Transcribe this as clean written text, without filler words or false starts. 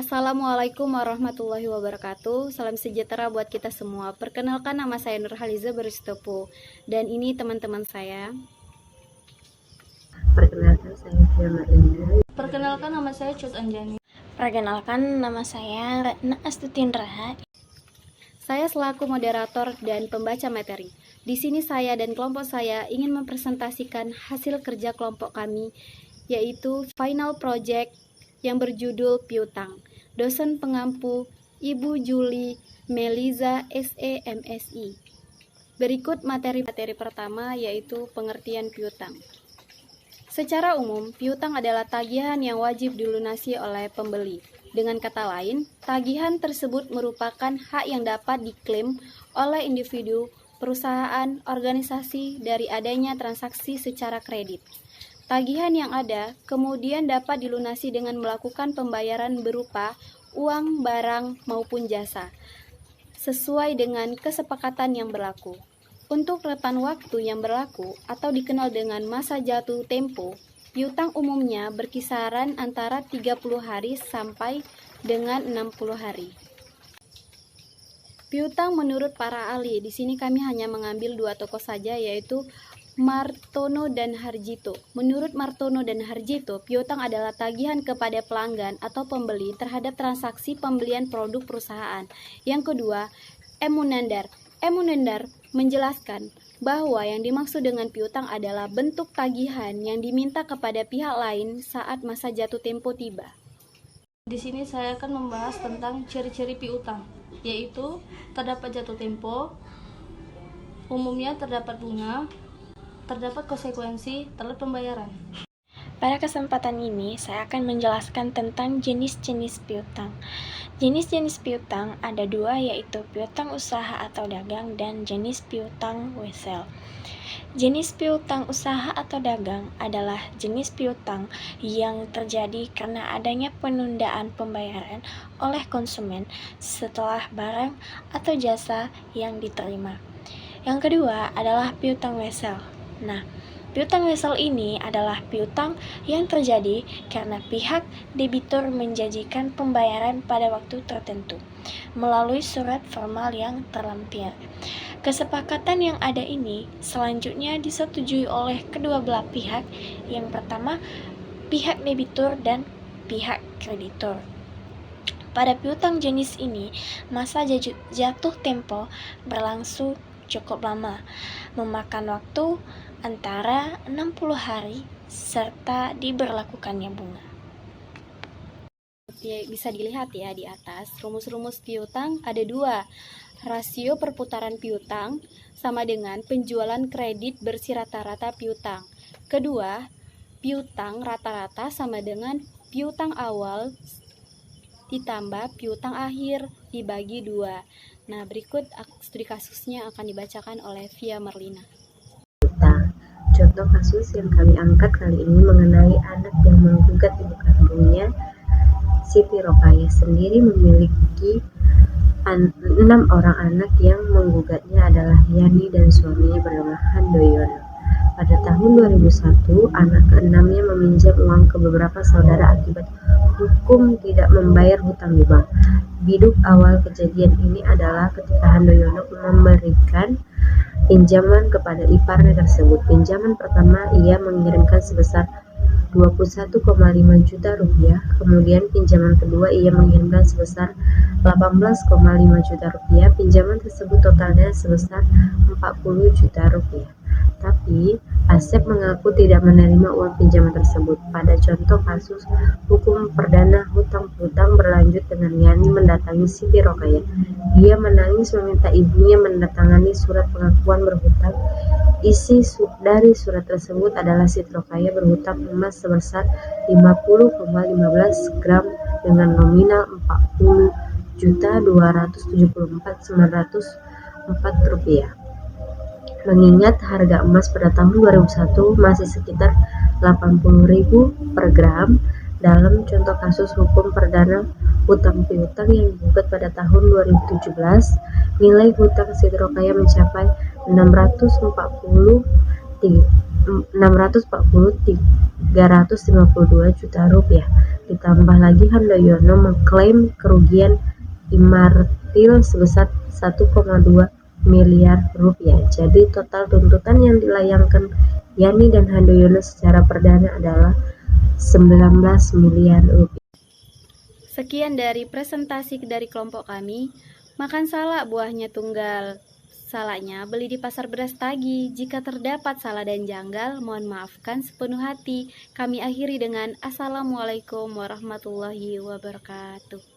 Assalamualaikum warahmatullahi wabarakatuh. Salam sejahtera buat kita semua. Perkenalkan, nama saya Nurhaliza Baristopo. Dan ini teman-teman saya. Perkenalkan, saya Fia Marlinda. Perkenalkan, nama saya Cut Anjani. Perkenalkan, nama saya Retna Astutin Raha. Saya selaku moderator dan pembaca materi. Di sini saya dan kelompok saya ingin mempresentasikan hasil kerja kelompok kami, yaitu final project yang berjudul Piutang. Dosen pengampu Ibu Juli Meliza SEMSI. Berikut materi pertama, yaitu pengertian piutang. Secara umum, piutang adalah tagihan yang wajib dilunasi oleh pembeli. Dengan kata lain, tagihan tersebut merupakan hak yang dapat diklaim oleh individu, perusahaan, organisasi dari adanya transaksi secara kredit. Tagihan yang ada kemudian dapat dilunasi dengan melakukan pembayaran berupa uang, barang, maupun jasa, sesuai dengan kesepakatan yang berlaku. Untuk rentan waktu yang berlaku atau dikenal dengan masa jatuh tempo, piutang umumnya berkisaran antara 30 hari sampai dengan 60 hari. Piutang menurut para ahli, di sini kami hanya mengambil dua tokoh saja, yaitu Martono dan Harjito. Menurut Martono dan Harjito, piutang adalah tagihan kepada pelanggan atau pembeli terhadap transaksi pembelian produk perusahaan. Yang kedua, Emunandar menjelaskan bahwa yang dimaksud dengan piutang adalah bentuk tagihan yang diminta kepada pihak lain saat masa jatuh tempo tiba. Di sini saya akan membahas tentang ciri-ciri piutang, yaitu terdapat jatuh tempo, umumnya terdapat bunga, terdapat konsekuensi telat pembayaran. Pada kesempatan ini, saya akan menjelaskan tentang jenis-jenis piutang. Jenis-jenis piutang ada dua, yaitu piutang usaha atau dagang dan jenis piutang wesel. Jenis piutang usaha atau dagang adalah jenis piutang yang terjadi karena adanya penundaan pembayaran oleh konsumen setelah barang atau jasa yang diterima. Yang kedua adalah piutang wesel. Nah, piutang wesel ini adalah piutang yang terjadi karena pihak debitur menjanjikan pembayaran pada waktu tertentu melalui surat formal yang terlampir. Kesepakatan yang ada ini selanjutnya disetujui oleh kedua belah pihak. Yang pertama, pihak debitur dan pihak kreditur. Pada piutang jenis ini, masa jatuh tempo berlangsung cukup lama, memakan waktu antara 60 hari serta diberlakukannya bunga. Bisa dilihat ya di atas, rumus-rumus piutang ada dua. Rasio perputaran piutang sama dengan penjualan kredit bersih rata-rata piutang. Kedua, piutang rata-rata sama dengan piutang awal ditambah piutang akhir dibagi dua. Nah, berikut studi kasusnya akan dibacakan oleh Fia Marlina. Contoh kasus yang kami angkat kali ini mengenai anak yang menggugat ibu kandungnya. Siti Rokayah sendiri memiliki 6 orang anak, yang menggugatnya adalah Yani dan suaminya bernama Handoyono. Pada tahun 2001, anak keenamnya meminjam uang ke beberapa saudara akibat hukum tidak membayar hutang di bank. Biduk awal kejadian ini adalah ketika Handoyono memberikan pinjaman kepada iparnya tersebut. Pinjaman pertama ia mengirimkan sebesar 21,5 juta rupiah, kemudian pinjaman kedua ia mengirimkan sebesar 18,5 juta rupiah. Pinjaman tersebut totalnya sebesar 40 juta rupiah. Tapi Asep mengaku tidak menerima uang pinjaman tersebut. Pada contoh kasus hukum perdana hutang piutang berlanjut dengan Yani mendatangi Siti Rokayah. Dia menangis meminta ibunya menandatangani surat pengakuan berhutang. Isi dari surat tersebut adalah Siti Rokayah berhutang emas sebesar 50,15 gram dengan nominal 40.274.904 rupiah. Mengingat harga emas pada tahun 2001 masih sekitar 80.000 per gram, dalam contoh kasus hukum perdana hutang piutang yang digugat pada tahun 2017, nilai hutang Siti Rokayah mencapai 640 640.352 juta rupiah. Ditambah lagi Handoyono mengklaim kerugian imaterial sebesar 1,2 miliar rupiah. Jadi total tuntutan yang dilayangkan Yani dan Handoyono secara perdana adalah 19 miliar rupiah. Sekian dari presentasi dari kelompok kami. Makan salak buahnya tunggal. Salaknya beli di pasar beras Tagi. Jika terdapat salah dan janggal, mohon maafkan sepenuh hati. Kami akhiri dengan Assalamualaikum warahmatullahi wabarakatuh.